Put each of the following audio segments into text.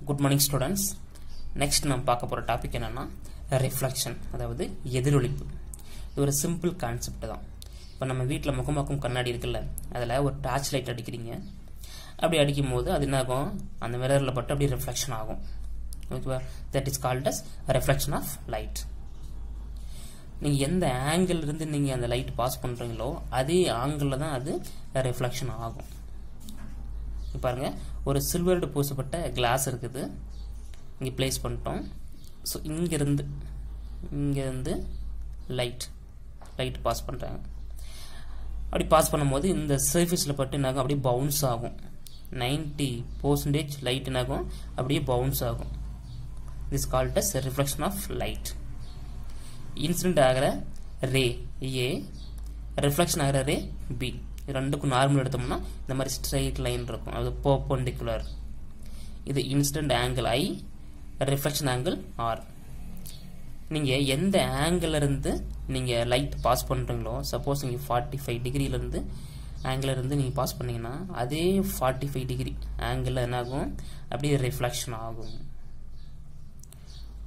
Good morning students. Next நம்ம பார்க்க போகிற டாபிக் என்னென்னா ரிஃப்ளெக்ஷன், அதாவது எதிரொலிப்பு. இது ஒரு சிம்பிள் கான்செப்ட் தான். இப்போ நம்ம வீட்டில் முகமாக்கும் கண்ணாடி இருக்குல்ல, அதில் ஒரு டார்ச் லைட் அடிக்கிறீங்க. அப்படி அடிக்கும் போது அது என்ன ஆகும், அந்த மிரரில் பட்டு அப்படி ரிஃப்ளெக்ஷன் ஆகும். ஓகேவா? That is called as reflection of light. நீங்கள் எந்த ஆங்கிள் இருந்து நீங்கள் அந்த லைட் பாஸ் பண்ணுறீங்களோ அதே ஆங்கிளில் தான் அது ரிஃப்ளெக்ஷன் ஆகும். பாருங்க, ஒரு சில்வர்டு பூசப்பட்ட கிளாஸ் இருக்குது, இங்கே பிளேஸ் பண்ணிட்டோம். ஸோ இங்கேருந்து லைட் பாஸ் பண்ணுறாங்க. அப்படி பாஸ் பண்ணும்போது இந்த சர்ஃபேஸில் பட்டு என்னாகும், அப்படியே பவுன்ஸ் ஆகும். 90% லைட் என்னாகும், அப்படியே பவுன்ஸ் ஆகும். This called as reflection of light. Incident ஆகிற ரே ஏ, ரிஃப்ளெக்ஷன் ஆகிற ரே பி. ரெண்டுக்கும் நார்மல் எடுத்தோம்னா இந்த மாதிரி ஸ்ட்ரைட் லைன் இருக்கும், அது பெர்பெண்டிகுலர். இது இன்சிடென்ட் ஆங்கிள் ஐ, ரிஃப்ளெக்ஷன் ஆங்கிள் ஆர். நீங்கள் எந்த ஆங்கிள் இருந்து நீங்கள் லைட் பாஸ் பண்ணுறீங்களோ, சப்போஸ் நீங்கள் 45 டிகிரியிலேருந்து ஆங்கிள் இருந்து நீங்கள் பாஸ் பண்ணீங்கன்னா அதே 45 டிகிரி ஆங்கிள் என்னாகும், அப்படியே ரிஃப்ளெக்ஷன் ஆகும்.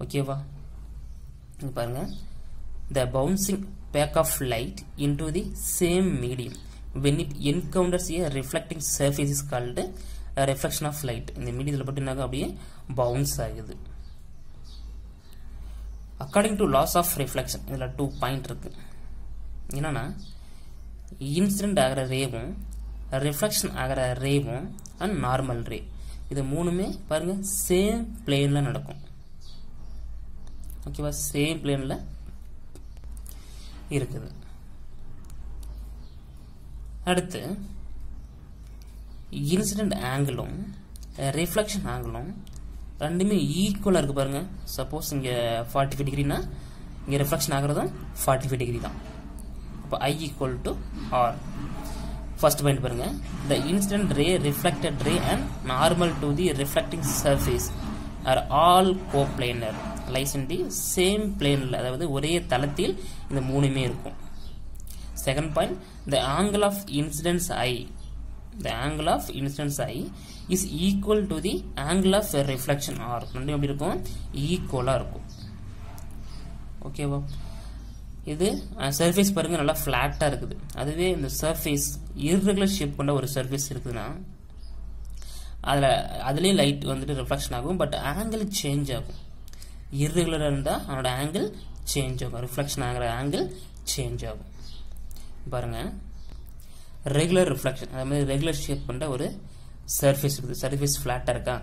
ஓகேவா? இங்கே பாருங்கள், the bouncing back of light into the same medium when it encounters a reflecting surface is called a reflection of light. இந்த மீடியத்தில் பட்டு என்னாகும், அப்படியே பவுன்ஸ் ஆகுது. According to laws of reflection இதில் 2 பாயிண்ட் இருக்கு. என்னன்னா, இன்சிடென்ட் ஆகிற ரேவும் ரிஃப்ளெக்ஷன் ஆகிற ரேவும் அண்ட் நார்மல் ரே, இது மூணுமே பாருங்க சேம் பிளேனில் நடக்கும். ஓகேவா? சேம் பிளேனில் இருக்குது. அடுத்து இன்சிடென்ட் ஆங்கிளும் ரிஃப்ளெக்ஷன் ஆங்கிளும் ரெண்டுமே ஈக்குவலாக இருக்கு. பாருங்க, சப்போஸ் இங்கே 45 டிகிரினா இங்கே ரிஃப்ளெக்ஷன் ஆகிறதும் 45 டிகிரி தான். அப்போ I equal to R. First point பாருங்க, the incident ray, reflected ray and normal to the reflecting surface are all coplanar lies in the same பிளேனில், அதாவது ஒரே தளத்தில் இந்த மூணுமே இருக்கும். Second point, the angle of incidence I, the angle of incidence I is equal to the angle of reflection R. ரெண்டும் எப்படி இருக்கும், ஈக்குவலா இருக்கும். ஓகேவா? இது சர்ஃபேஸ் பாருங்க, நல்லா ஃபிளாட்டா இருக்குது. அதுவே இந்த சர்ஃபேஸ் இர்ரெகுலர் ஷேப் கொண்ட ஒரு சர்ஃபேஸ் இருக்குதுன்னா அதுலேயே லைட் வந்துட்டு ரிஃப்ளெக்ஷன் ஆகும், பட் ஆங்கிள் சேஞ்ச் ஆகும். இர்ரெகுலராக இருந்தால் அதனோட ஆங்கிள் சேஞ்ச் ஆகும், ரிஃப்ளெக்ஷன் ஆகிற ஆங்கிள் சேஞ்ச் ஆகும். பாருங்க, ரெகுலர் ரிஃப்ளெக்ஷன், அது மாதிரி ரெகுலர் ஷேப் கொண்ட ஒரு சர்ஃபேஸ் இருக்குது. சர்ஃபேஸ் ஃப்ளாட்டாக இருக்கா,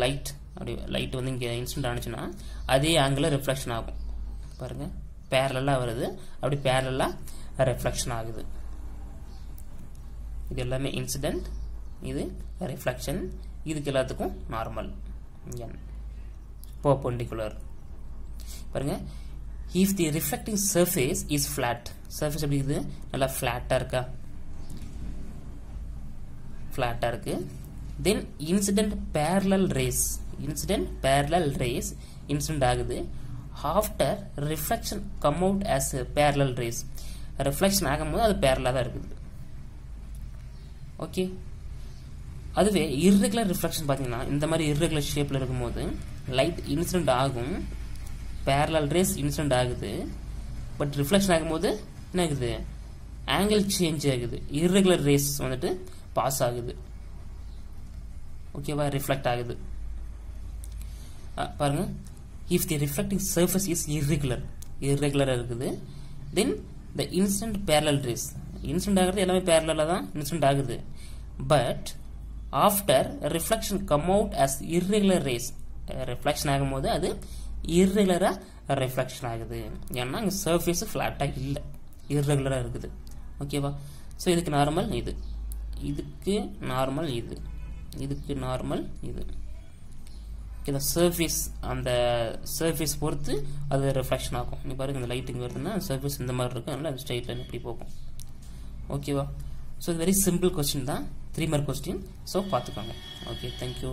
லைட் அப்படி லைட் வந்து இங்கே இன்சிடென்ட் ஆனிச்சுன்னா அதே ஆங்கிளில் ரிஃப்ளெக்ஷன் ஆகும். பாருங்க, பேரலாக வருது, அப்படி பேரலாக ரிஃப்ளெக்ஷன் ஆகுது. இது எல்லாமே இன்சிடென்ட், இது ரிஃப்ளெக்ஷன், இதுக்கு எல்லாத்துக்கும் நார்மல் n பெர்பெண்டிகுலர். பாருங்க, if the reflecting surface is flat, surface எப்படி இருக்குது, நல்லா ஃப்ளாட்டாக இருக்கா, ஃப்ளாட்டாக இருக்கு. தென் இன்சிடென்ட் பேரலல் ரேஸ், இன்சிடென்ட் ஆகுது. After reflection come out as parallel race, reflection ஆகும்போது அது பேரலாக தான் இருக்குது. ஓகே. அதுவே இர்ரெகுலர் ரிஃப்ளெக்ஷன் பார்த்தீங்கன்னா இந்த மாதிரி இர்ரெகுலர் ஷேப்பில் இருக்கும்போது லைட் இன்சிடென்ட் ஆகும், பேரலல் ரேஸ் இன்சிடென்ட் ஆகுது, பட் ரிஃப்ளெக்ஷன் ஆகும்போது என்ன ஆகுது, ஆங்கிள் சேஞ்ச் ஆகுது. இர்ரெகுலர் ரேஸ் வந்துட்டு பாஸ் ஆகுது. ஓகேவா? ரிஃப்ளெக்ட் ஆகுது. பாருங்க, if the reflecting surface is இர்ரெகுலராக இருக்குது, then the incident parallel rays, incident ஆகிறது எல்லாமே பேரலாக தான் இன்சிடென்ட் ஆகுது, but after reflection come out as irregular rays, reflection ஆகும்போது அது இர்ரெகுலராக ரிஃப்ளெக்ஷன் ஆகுது. ஏன்னா இங்கே சர்ஃபேஸ் ஃப்ளாட்டாக இல்லை, இர்ரெகுலராக இருக்குது. ஓகேவா? ஸோ இதுக்கு நார்மல் இது, இதுக்கு நார்மல் இது, இதுக்கு நார்மல் இது. இந்த சர்ஃபேஸ், அந்த சர்ஃபேஸ் பொறுத்து அது ரிஃப்ளெக்ஷன் ஆகும். நீ பாருங்க, இந்த லைட் இங்கே வருதுன்னா சர்ஃபேஸ் இந்த மாதிரி இருக்கும், அதனால அது ஸ்ட்ரைட் லைன் இப்படி போகும். ஓகேவா? ஸோ இது வெரி சிம்பிள் கொஸ்டின் தான், 3 மார்க் கொஸ்டின். ஸோ பார்த்துக்கோங்க. Okay, thank you.